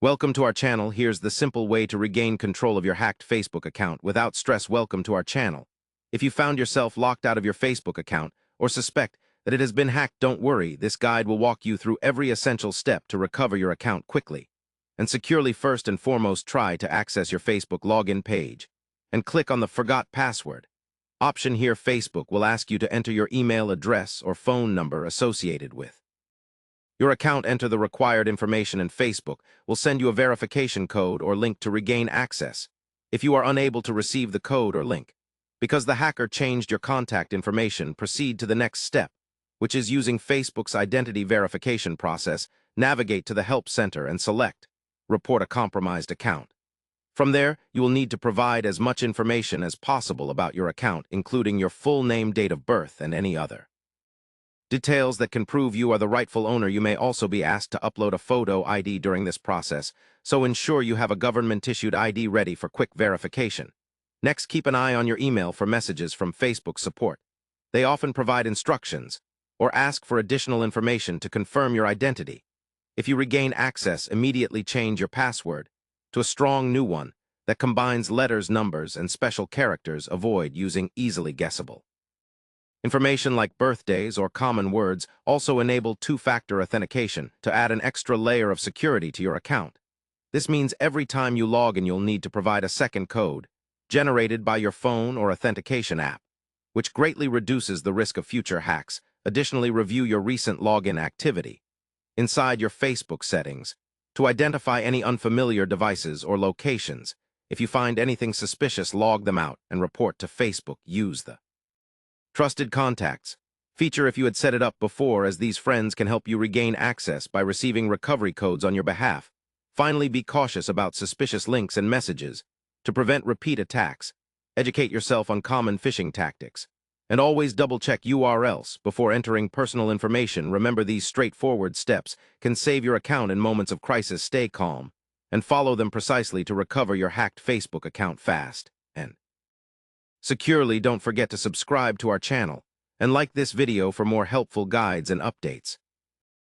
Welcome to our channel. Here's the simple way to regain control of your hacked Facebook account without stress. Welcome to our channel. If you found yourself locked out of your Facebook account or suspect that it has been hacked, don't worry. This guide will walk you through every essential step to recover your account quickly and securely. First and foremost, try to access your Facebook login page and click on the Forgot Password option here. Facebook will ask you to enter your email address or phone number associated with your account. Enter the required information and Facebook will send you a verification code or link to regain access. If you are unable to receive the code or link because the hacker changed your contact information, proceed to the next step, which is using Facebook's identity verification process. Navigate to the Help Center and select Report a Compromised Account. From there, you will need to provide as much information as possible about your account, including your full name, date of birth, and any other details that can prove you are the rightful owner. You may also be asked to upload a photo ID during this process, so ensure you have a government-issued ID ready for quick verification. Next, keep an eye on your email for messages from Facebook support. They often provide instructions or ask for additional information to confirm your identity. If you regain access, immediately change your password to a strong new one that combines letters, numbers, and special characters. Avoid using easily guessable information like birthdays or common words. Also enable two-factor authentication to add an extra layer of security to your account. This means every time you log in, you'll need to provide a second code generated by your phone or authentication app, which greatly reduces the risk of future hacks. Additionally, review your recent login activity inside your Facebook settings to identify any unfamiliar devices or locations. If you find anything suspicious, log them out and report to Facebook. Use the Trusted Contacts feature if you had set it up before, as these friends can help you regain access by receiving recovery codes on your behalf. Finally, be cautious about suspicious links and messages to prevent repeat attacks. Educate yourself on common phishing tactics and always double-check URLs before entering personal information. Remember, these straightforward steps can save your account in moments of crisis. Stay calm and follow them precisely to recover your hacked Facebook account fast and securely. Don't forget to subscribe to our channel and like this video for more helpful guides and updates.